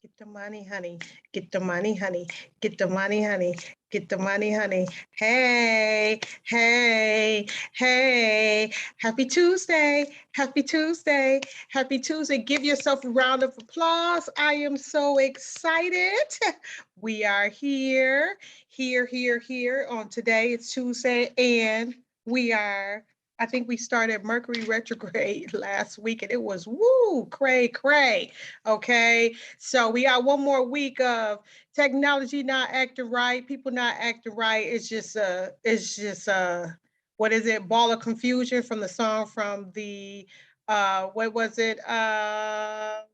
Get the money, honey. Get the money, honey. Get the money, honey. Get the money, honey. Hey, hey, hey. Happy Tuesday. Happy Tuesday. Happy Tuesday. Give yourself a round of applause. I am so excited. We are here on today. It's Tuesday, and I think we started Mercury retrograde last week, and it was woo, cray, cray. Okay. So we got one more week of technology not acting right, people not acting right. It's just what is it? Ball of confusion from the song from the what was it?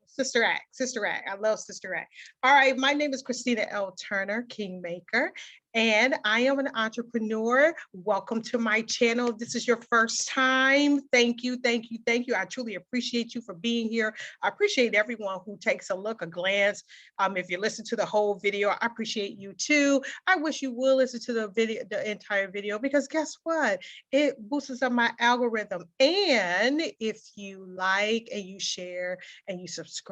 Sister Act. Sister Act. I love Sister Act. All right, my name is Christina L Turner, Kingmaker, and I am an entrepreneur. Welcome to my channel. This is your first time. Thank you, thank you, thank you. I truly appreciate you for being here. I appreciate everyone who takes a look, a glance. If you listen to the whole video, I appreciate you too. I wish you would listen to the entire video, because guess what? It boosts up my algorithm. And if you like and you share and you subscribe,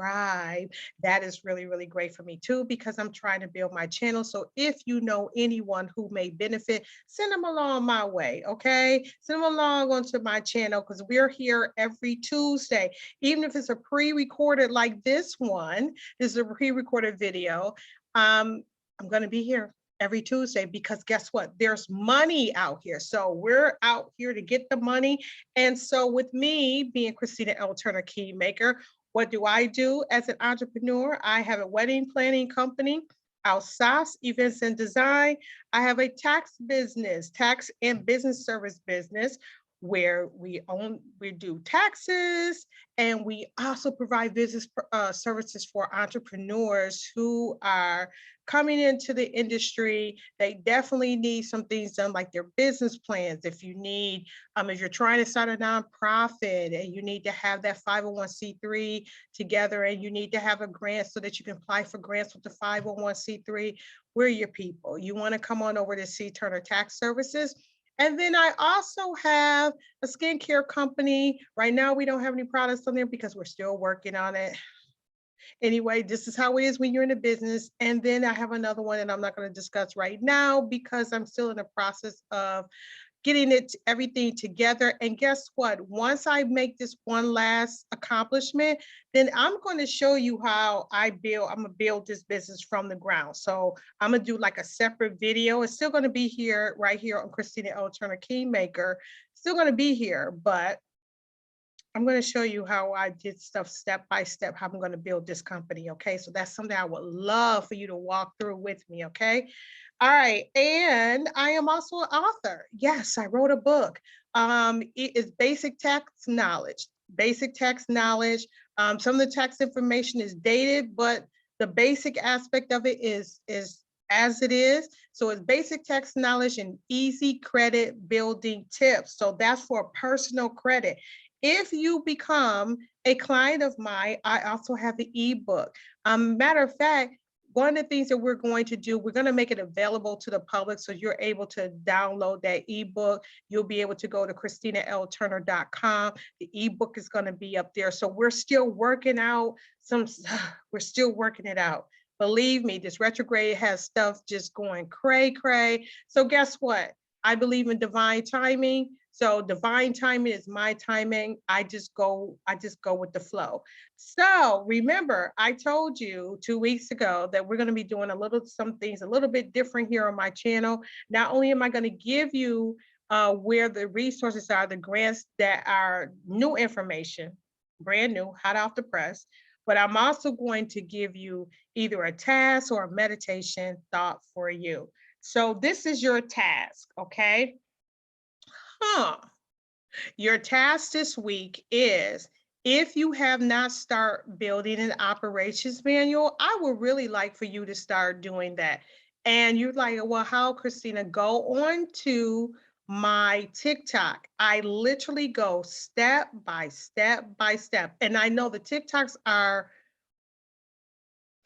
that is really, really great for me too, because I'm trying to build my channel. So if you know anyone who may benefit, send them along my way, okay? Send them along onto my channel, because we're here every Tuesday. Even if it's a pre-recorded like this one, this is a pre-recorded video. I'm going to be here every Tuesday, because guess what? There's money out here. So we're out here to get the money. And so with me being Christina L Turner, Kingmaker, what do I do as an entrepreneur? I have a wedding planning company, Alsace Events and Design. I have a tax business, tax and business service business, where we do taxes, and we also provide business services for entrepreneurs who are coming into the industry. They definitely need some things done, like their business plans. If you're trying to start a nonprofit and you need to have that 501c3 together, and you need to have a grant so that you can apply for grants with the 501c3, we're your people. You want to come on over to C Turner Tax Services. And then I also have a skincare company. Right now, we don't have any products on there because we're still working on it. Anyway, this is how it is when you're in a business. And then I have another one that I'm not going to discuss right now, because I'm still in the process of getting everything together. And guess what? Once I make this one last accomplishment, then I'm going to show you how I'm going to build this business from the ground. So I'm going to do like a separate video. It's still going to be here, right here on Christina L Turner Kingmaker. Still going to be here, but I'm going to show you how I did stuff step by step, how I'm going to build this company. Okay. So that's something I would love for you to walk through with me. Okay. All right. And I am also an author. Yes, I wrote a book. It is basic tax knowledge. Basic tax knowledge. Some of the tax information is dated, but the basic aspect of it is as it is. So it's basic tax knowledge and easy credit building tips. So that's for personal credit. If you become a client of mine, I also have the ebook. Matter of fact, one of the things that we're going to do, we're going to make it available to the public, so you're able to download that ebook. You'll be able to go to ChristinaLTurner.com. The ebook is going to be up there. So we're still working out we're still working it out. Believe me, this retrograde has stuff just going cray, cray. So guess what? I believe in divine timing. So divine timing is my timing. I just go with the flow. So remember, I told you 2 weeks ago that we're going to be doing some things a little bit different here on my channel. Not only am I going to give you where the resources are, the grants that are new information, brand new, hot off the press, but I'm also going to give you either a task or a meditation thought for you. So this is your task, okay? Your task this week is, if you have not started building an operations manual, I would really like for you to start doing that. And you're like, well, how, Christina? Go on to my TikTok. I literally go step by step by step. And I know the TikToks are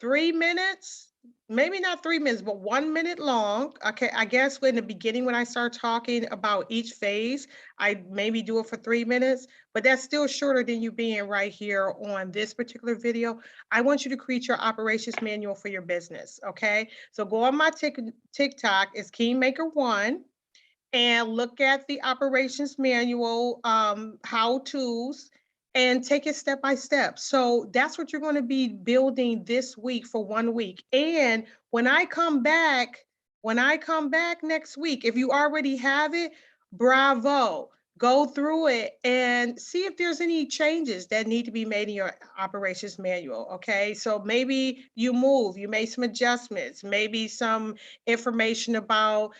3 minutes, maybe not 3 minutes, but 1 minute long. Okay, I guess in the beginning when I start talking about each phase, I maybe do it for 3 minutes, but that's still shorter than you being right here on this particular video. I want you to create your operations manual for your business, okay? So go on my TikTok, it's Kingmaker1, and look at the operations manual, how-tos, and take it step by step. So that's what you're going to be building this week for 1 week. And when I come back next week, if you already have it, bravo. Go through it and see if there's any changes that need to be made in your operations manual. Okay. So maybe you made some adjustments, maybe some information about,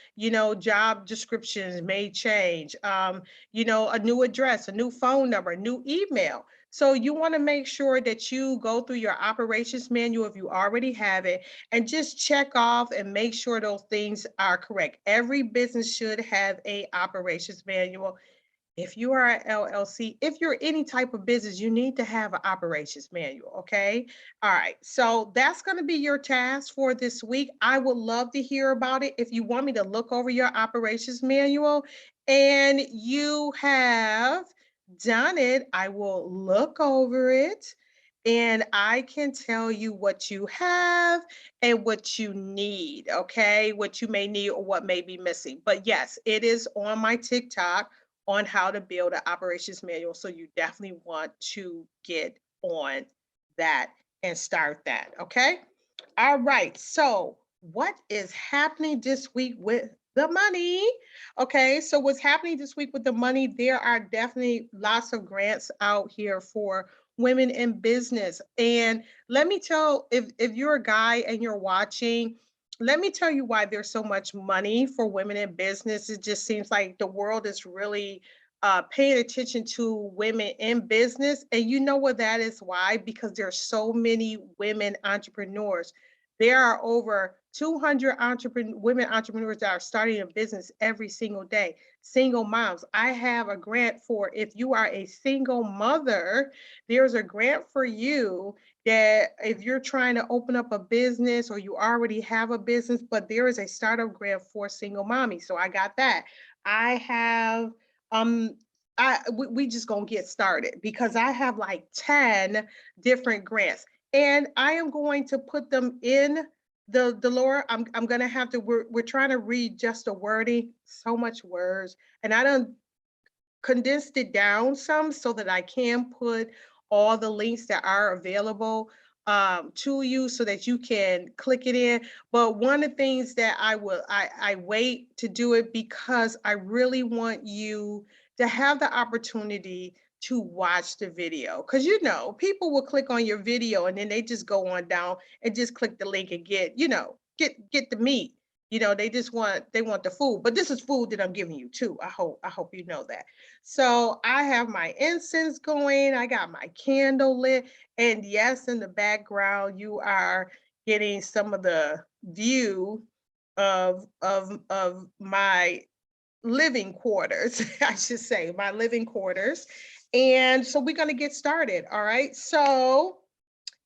job descriptions may change, a new address, a new phone number, a new email. So you want to make sure that you go through your operations manual if you already have it and just check off and make sure those things are correct. Every business should have a operations manual. If you are an LLC, if you're any type of business, you need to have an operations manual, okay? All right, so that's gonna be your task for this week. I would love to hear about it. If you want me to look over your operations manual and you have done it, I will look over it and I can tell you what you have and what you need, okay? What you may need or what may be missing. But yes, it is on my TikTok on how to build an operations manual. So you definitely want to get on that and start that. Okay. All right. So what is happening this week with the money? Okay. So what's happening this week with the money? There are definitely lots of grants out here for women in business. And let me tell, if you're a guy and you're watching, let me tell you why there's so much money for women in business. It just seems like the world is really paying attention to women in business. And you know what that is why? Because there's so many women entrepreneurs. There are over 200 women entrepreneurs that are starting a business every single day. Single moms. I have a grant for if you are a single mother, there's a grant for you that if you're trying to open up a business or you already have a business, but there is a startup grant for single mommies. So I got that. I have um we just gonna get started because I have like 10 different grants and I am going to put them in the lower. I'm gonna have to we're trying to read just the wording, so much words, and I don't condensed it down some so that I can put all the links that are available to you so that you can click it in. But one of the things that I wait to do it because I really want you to have the opportunity to watch the video. Because people will click on your video and then they just go on down and just click the link and get the meat. They want the food, but this is food that I'm giving you too. I hope you know that. So I have my incense going, I got my candle lit, and yes, in the background, you are getting some of the view of my living quarters, I should say, my living quarters. And so we're gonna get started. All right. So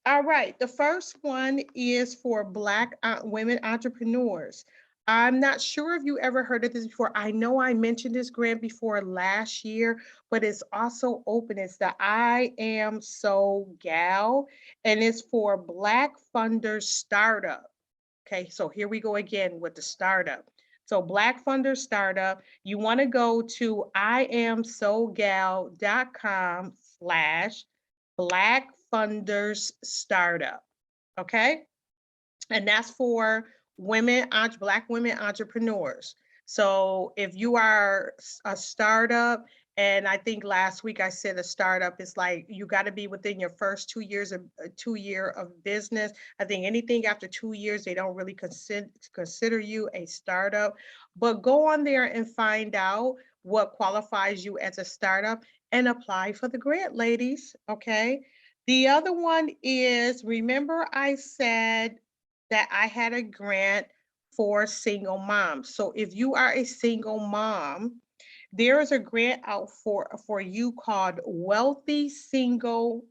all right, the first one is for Black women entrepreneurs. I'm not sure if you ever heard of this before. I know I mentioned this grant before last year, but it's also open. It's the I Am So Gal, and it's for Black funders startup. Okay, so here we go again with the startup. So Black Funder Startup, you want to go to iamsogal.com/Black Funders Startup. Okay, and that's for Black women entrepreneurs. So if you are a startup, and I think last week I said a startup is like you got to be within your first 2 years of 2 year of business. I think anything after 2 years, they don't really consider you a startup. But go on there and find out what qualifies you as a startup and apply for the grant, ladies. Okay. The other one is, remember I said that I had a grant for single moms. So if you are a single mom, there is a grant out for you called Wealthy Single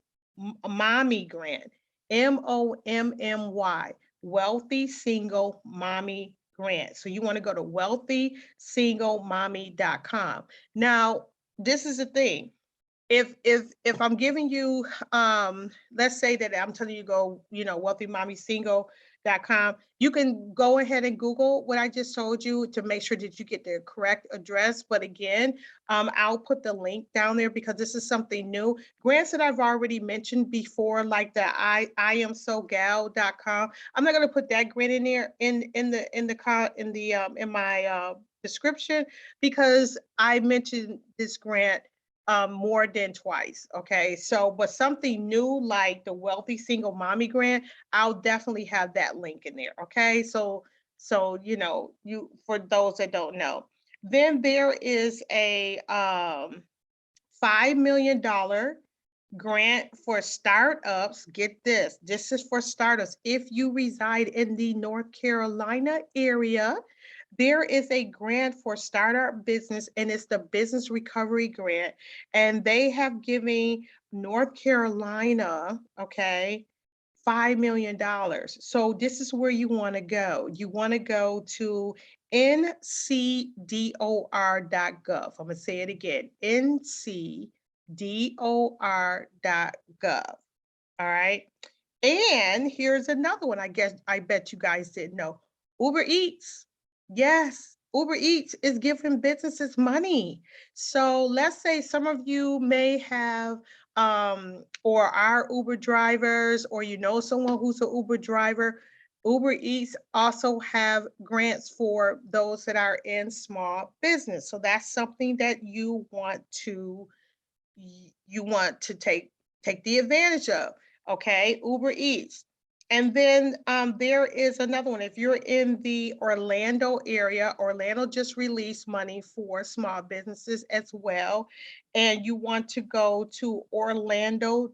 Mommy Grant, MOMMY. Wealthy Single Mommy Grant. So you want to go to wealthysinglemommy.com. Now, this is the thing. If I'm giving you, let's say that I'm telling you go, wealthymommysingle.com, you can go ahead and Google what I just told you to make sure that you get the correct address. But again, I'll put the link down there because this is something new. Grants that I've already mentioned before, like the IamSoGal.com. I'm not going to put that grant in there in my description because I mentioned this grant more than twice. Okay. So, but something new like the Wealthy Single Mommy Grant, I'll definitely have that link in there. Okay. So, you, for those that don't know, then there is a $5 million grant for startups. Get this. This is for startups. If you reside in the North Carolina area, there is a grant for startup business, and it's the Business Recovery Grant. And they have given North Carolina, okay, $5 million. So this is where you want to go. You want to go to ncdor.gov. I'm going to say it again, ncdor.gov. All right. And here's another one. I bet you guys didn't know. Uber Eats. Yes, Uber Eats is giving businesses money. So let's say some of you may have or are Uber drivers, or someone who's an Uber driver. Uber Eats also have grants for those that are in small business. So that's something that you want to take the advantage of. Okay, Uber Eats. And then there is another one. If you're in the Orlando area, Orlando just released money for small businesses as well. And you want to go to orlando.gov.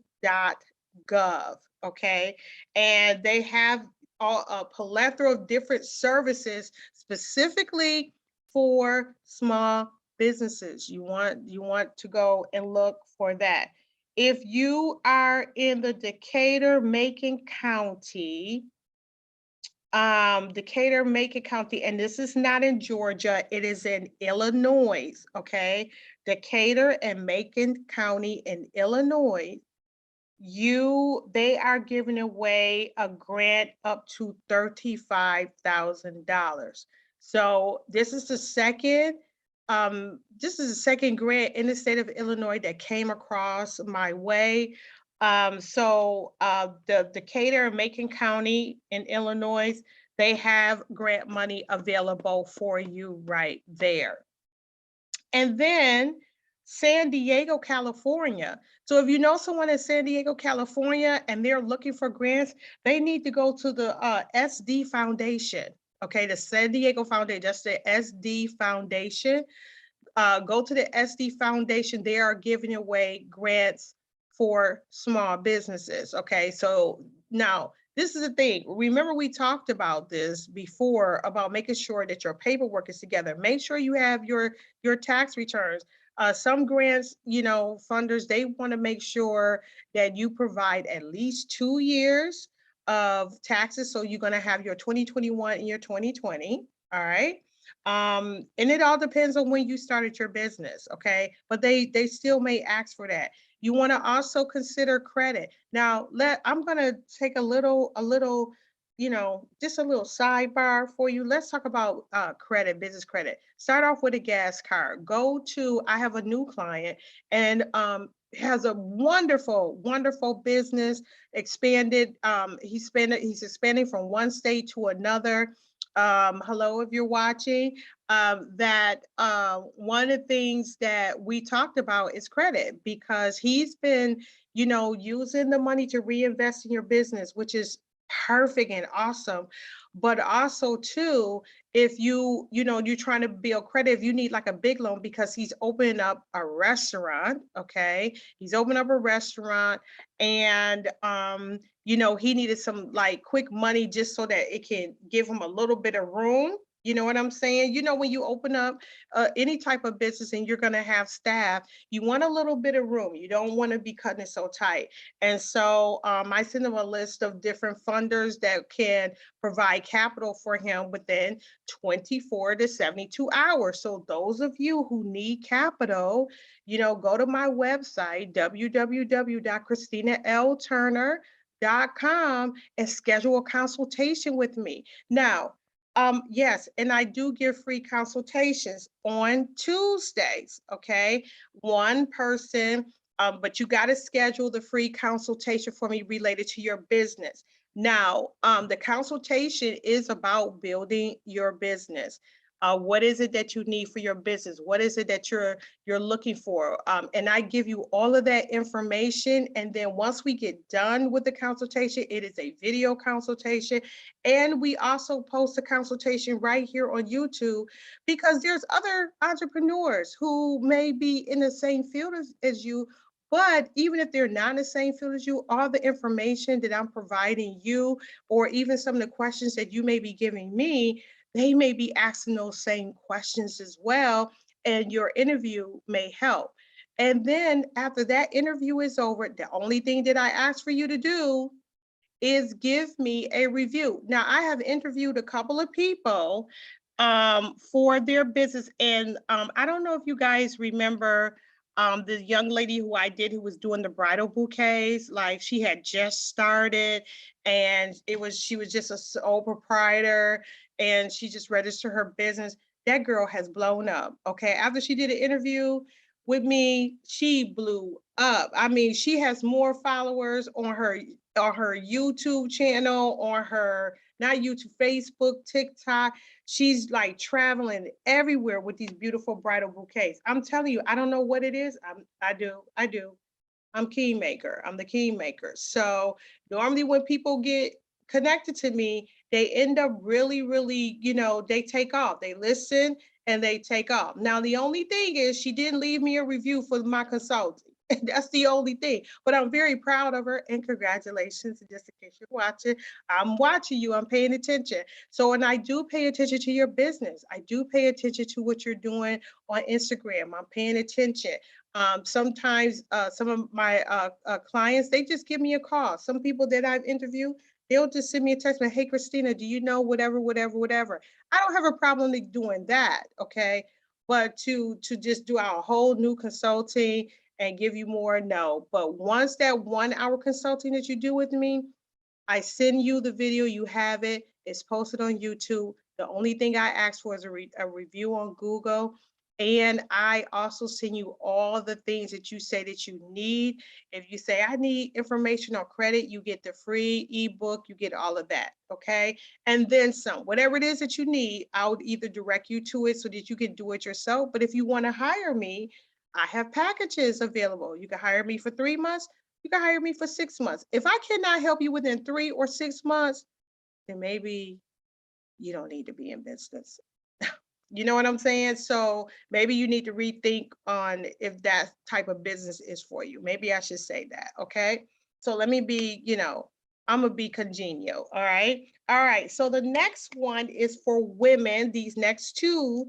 Okay. And they have a plethora of different services specifically for small businesses. You want to go and look for that. If you are in the Decatur, Macon County, and this is not in Georgia, it is in Illinois, okay? Decatur and Macon County in Illinois, they are giving away a grant up to $35,000. So this is the second grant in the state of Illinois that came across my way. The Decatur and Macon County in Illinois, they have grant money available for you right there. And then San Diego, California. So if you know someone in San Diego, California, and they're looking for grants, they need to go to the SD Foundation. Okay, the San Diego Foundation, that's the SD Foundation. Go to the SD Foundation. They are giving away grants for small businesses. Okay, so now this is the thing. Remember, we talked about this before about making sure that your paperwork is together. Make sure you have your tax returns. Some grants, funders, they want to make sure that you provide at least 2 years of taxes. So you're going to have your 2021 and your 2020. All right. And it all depends on when you started your business. Okay. But they still may ask for that. You want to also consider credit. Now, I'm going to take a little, just a little sidebar for you. Let's talk about credit, business credit. Start off with a gas card. I have a new client, and has a wonderful, wonderful business, expanded. He's expanding from one state to another. Hello, if you're watching, one of the things that we talked about is credit, because he's been, using the money to reinvest in your business, which is perfect and awesome. But also too, if you're trying to build credit, if you need like a big loan, because he's opening up a restaurant, okay? He's opening up a restaurant, and he needed some like quick money just so that it can give him a little bit of room, You know what I'm saying? You know, when you open up any type of business and you're going to have staff, you want a little bit of room. You don't want to be cutting it so tight. And so I send him a list of different funders that can provide capital for him within 24 to 72 hours. So those of you who need capital, you know, go to my website, www.christinalturner.com, and schedule a consultation with me. Now, yes, and I do give free consultations on Tuesdays, okay? One person, but you got to schedule the free consultation for me related to your business. Now, the consultation is about building your business. What is it that you need for your business? What is it that you're looking for? And I give you all of that information. And then once we get done with the consultation, it is a video consultation. And we also post a consultation right here on YouTube, because there's other entrepreneurs who may be in the same field as you. But even if they're not in the same field as you, all the information that I'm providing you, or even some of the questions that you may be giving me, they may be asking those same questions as well, and your interview may help. And then after that interview is over, the only thing that I ask for you to do is give me a review. Now, I have interviewed a couple of people for their business, and I don't know if you guys remember the young lady who I did, who was doing the bridal bouquets. Like, she had just started, and she was just a sole proprietor, and she just registered her business. That girl has blown up. Okay, after she did an interview with me, she blew up. I mean, she has more followers on her YouTube channel, on her, not YouTube, Facebook, TikTok. She's like traveling everywhere with these beautiful bridal bouquets. I'm telling you, I don't know what it is. I do. I'm Kingmaker. I'm the Kingmaker. So normally when people get connected to me, they end up really, really, you know, they take off. They listen and they take off. Now, the only thing is she didn't leave me a review for my consulting. That's the only thing. But I'm very proud of her, and congratulations. Just in case you're watching, I'm watching you. I'm paying attention. So, and I do pay attention to your business. I do pay attention to what you're doing on Instagram. I'm paying attention. Sometimes some of my clients, they just give me a call. Some people that I've interviewed, they'll just send me a text, hey, Christina, do you know whatever, whatever, whatever. I don't have a problem doing that, okay? But to just do our whole new consulting and give you more, no. But once that 1 hour consulting that you do with me, I send you the video, you have it, it's posted on YouTube. The only thing I ask for is a review on Google. And I also send you all the things that you say that you need. If you say, I need information or credit, you get the free ebook, you get all of that, okay? And then some, whatever it is that you need, I would either direct you to it so that you can do it yourself. But if you want to hire me, I have packages available. You can hire me for 3 months. You can hire me for 6 months. If I cannot help you within 3 or 6 months, then maybe you don't need to be in business. You know what I'm saying? So maybe you need to rethink on if that type of business is for you. Maybe I should say that. Okay. So let me be, you know, I'm going to be congenial. All right. All right. So the next one is for women. These next two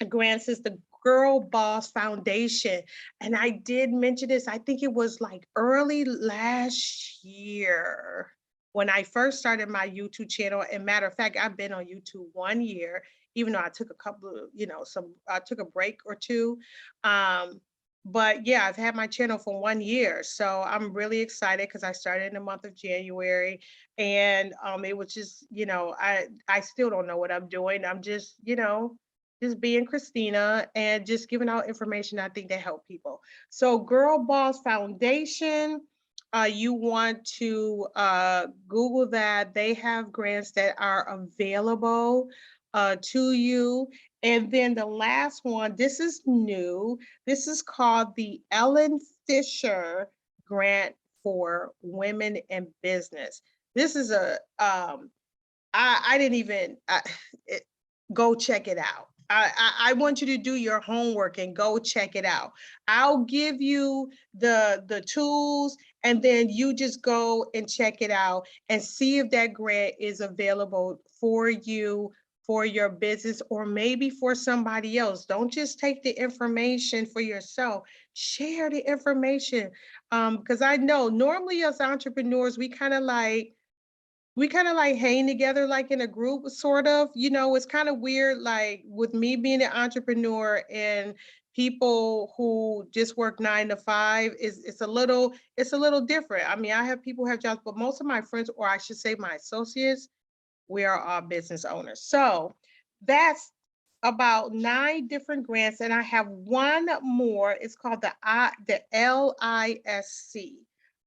grants is the Girlboss Foundation. And I did mention this, I think it was like early last year when I first started my YouTube channel. And matter of fact, I've been on YouTube 1 year, even though I took a couple of, you know, I took a break or two. But yeah, I've had my channel for 1 year. So I'm really excited because I started in the month of January. And it was just, you know, I still don't know what I'm doing. I'm just, you know, just being Christina and just giving out information I think that help people. So Girlboss Foundation, you want to Google that. They have grants that are available to you. And then the last one, this is new. This is called the Ellen Fisher Grant for Women in Business. This is I didn't even, go check it out. I want you to do your homework and go check it out. I'll give you the tools And then you just go and check it out and see if that grant is available for you, for your business, or maybe for somebody else. Don't just take the information for yourself. Share the information. Because I know normally as entrepreneurs, we kind of like hang together like in a group, sort of. It's kind of weird, like with me being an entrepreneur and people who just work 9 to 5, it's a little different. I mean, I have people who have jobs, but most of my friends, or I should say my associates, we are all business owners. So that's about 9 different grants, and I have one more. It's called the LISC.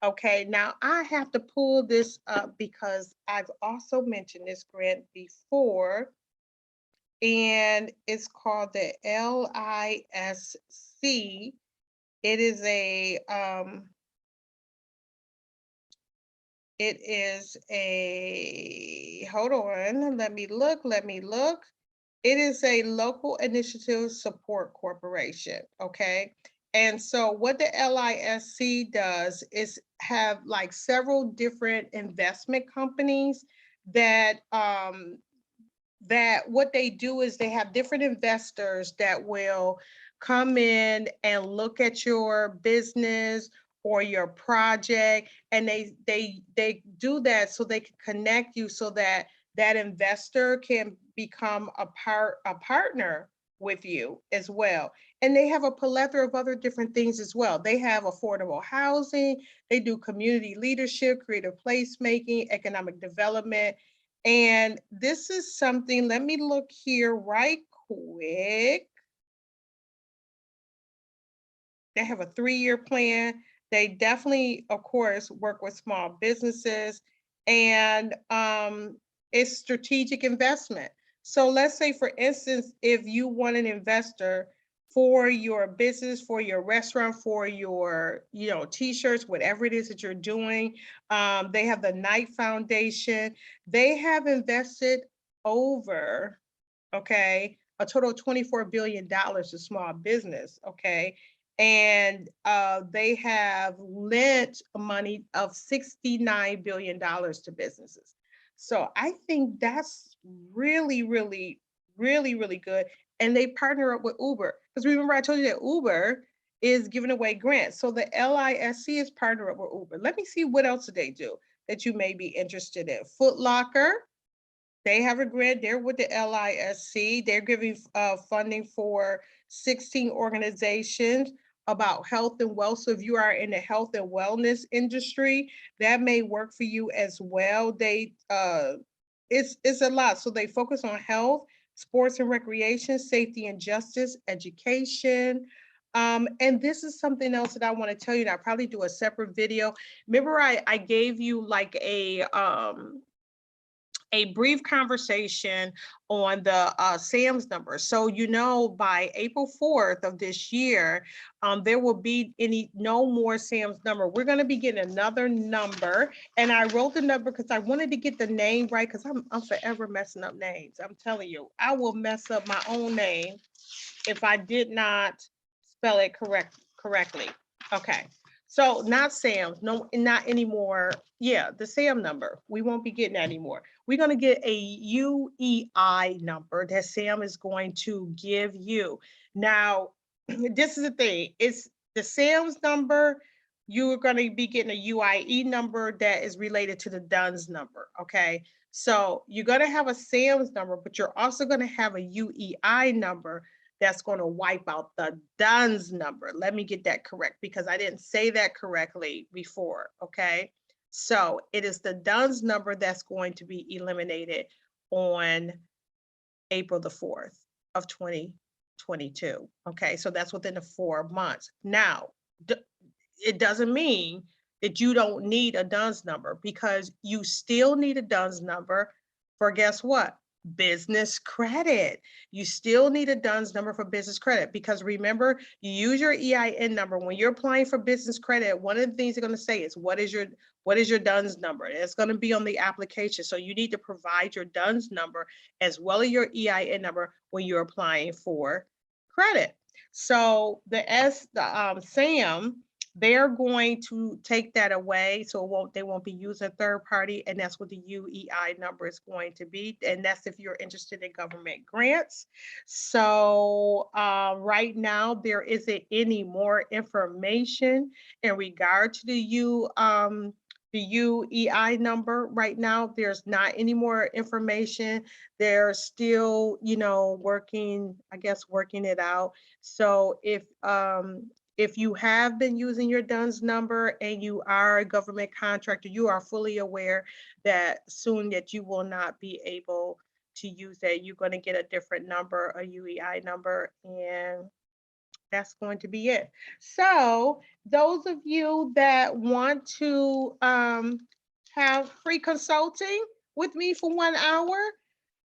Okay, now I have to pull this up because I've also mentioned this grant before, and it's called the LISC. It is hold on, let me look. It is a local initiative support corporation, okay? And so what the LISC does is have like several different investment companies that what they do is they have different investors that will come in and look at your business or your project, and they do that so they can connect you so that that investor can become a partner with you as well. And they have a plethora of other different things as well. They have affordable housing, they do community leadership, creative placemaking, economic development. And this is something, let me look here right quick. They have a 3-year plan. They definitely, of course, work with small businesses, and it's strategic investment. So let's say, for instance, if you want an investor for your business, for your restaurant, for your, t-shirts, whatever it is that you're doing, they have the Knight Foundation. They have invested over, okay, a total of $24 billion to small business, okay? And they have lent money of $69 billion to businesses. So I think that's really, really, really, really good. And they partner up with Uber. Because remember, I told you that Uber is giving away grants. So the LISC is partner up with Uber. Let me see what else they do that you may be interested in. Foot Locker, they have a grant. They're with the LISC. They're giving funding for 16 organizations about health and wealth. So if you are in the health and wellness industry, that may work for you as well. It's a lot. So they focus on health, sports and recreation, safety and justice, education. And this is something else that I want to tell you, and I'll probably do a separate video. Remember, I gave you like a brief conversation on the SAM's number. So, by April 4th of this year, there will be no more SAM's number. We're going to be getting another number. And I wrote the number because I wanted to get the name right, because I'm forever messing up names. I'm telling you, I will mess up my own name if I did not spell it correctly. Okay. So not SAM's, no, not anymore. Yeah, the SAM number. We won't be getting that anymore. We're going to get a UEI number that SAM is going to give you. Now, this is the thing. It's the SAM's number. You're going to be getting a UIE number that is related to the DUNS number. Okay. So you're going to have a SAM's number, but you're also going to have a UEI number that's going to wipe out the DUNS number. Let me get that correct, because I didn't say that correctly before, okay? So it is the DUNS number that's going to be eliminated on April the 4th of 2022, okay? So that's within the 4 months. Now, it doesn't mean that you don't need a DUNS number, because you still need a DUNS number for, guess what? Business credit. You still need a DUNS number for business credit, because remember, you use your EIN number when you're applying for business credit. One of the things they're going to say is, what is your DUNS number? It's going to be on the application. So you need to provide your DUNS number as well as your EIN number when you're applying for credit. So the SAM They're going to take that away, so they won't be using third party, and that's what the UEI number is going to be, and that's if you're interested in government grants. So right now there isn't any more information in regard to the UEI number. Right now there's not any more information. They're still, working, I guess, working it out. So if you have been using your DUNS number and you are a government contractor, you are fully aware that soon that you will not be able to use that. You're going to get a different number, a UEI number, and that's going to be it. So those of you that want to have free consulting with me for 1 hour,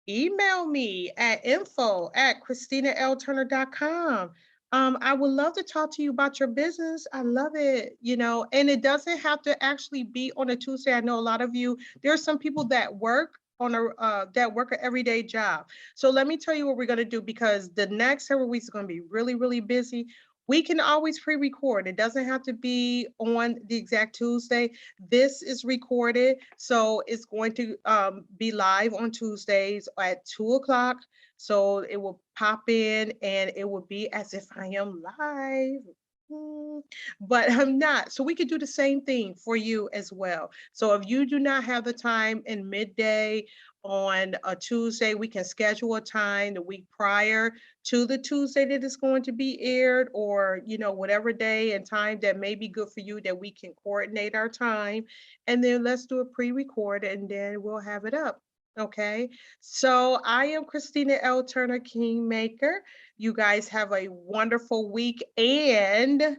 email me at info@ChristinaLTurner.com. I would love to talk to you about your business. I love it, and it doesn't have to actually be on a Tuesday. I know a lot of you, there are some people that work that work an everyday job. So let me tell you what we're going to do, because the next several weeks are going to be really, really busy. We can always pre-record. It doesn't have to be on the exact Tuesday. This is recorded, so it's going to be live on Tuesdays at 2 o'clock. So it will pop in and it will be as if I am live. But I'm not. So we could do the same thing for you as well. So if you do not have the time in midday on a Tuesday, we can schedule a time the week prior to the Tuesday that is going to be aired, or whatever day and time that may be good for you, that we can coordinate our time, and then let's do a pre-record and then we'll have it up. Okay, so I am Christina L Turner, Kingmaker. You guys have a wonderful week, and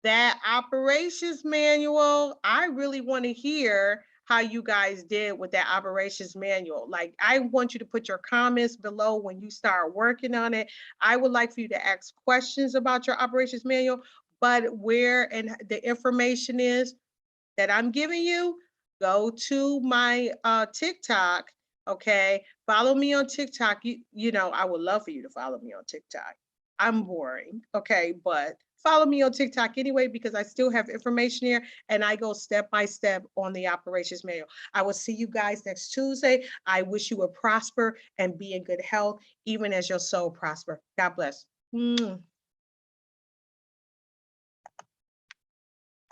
that operations manual, I really want to hear how you guys did with that operations manual. Like, I want you to put your comments below when you start working on it. I would like for you to ask questions about your operations manual, but where and the information is that I'm giving you, go to my TikTok. Okay, follow me on TikTok. I would love for you to follow me on TikTok. I'm boring, okay, but follow me on TikTok anyway, because I still have information here and I go step by step on the operations manual. I will see you guys next Tuesday. I wish you would prosper and be in good health, even as your soul prosper. God bless.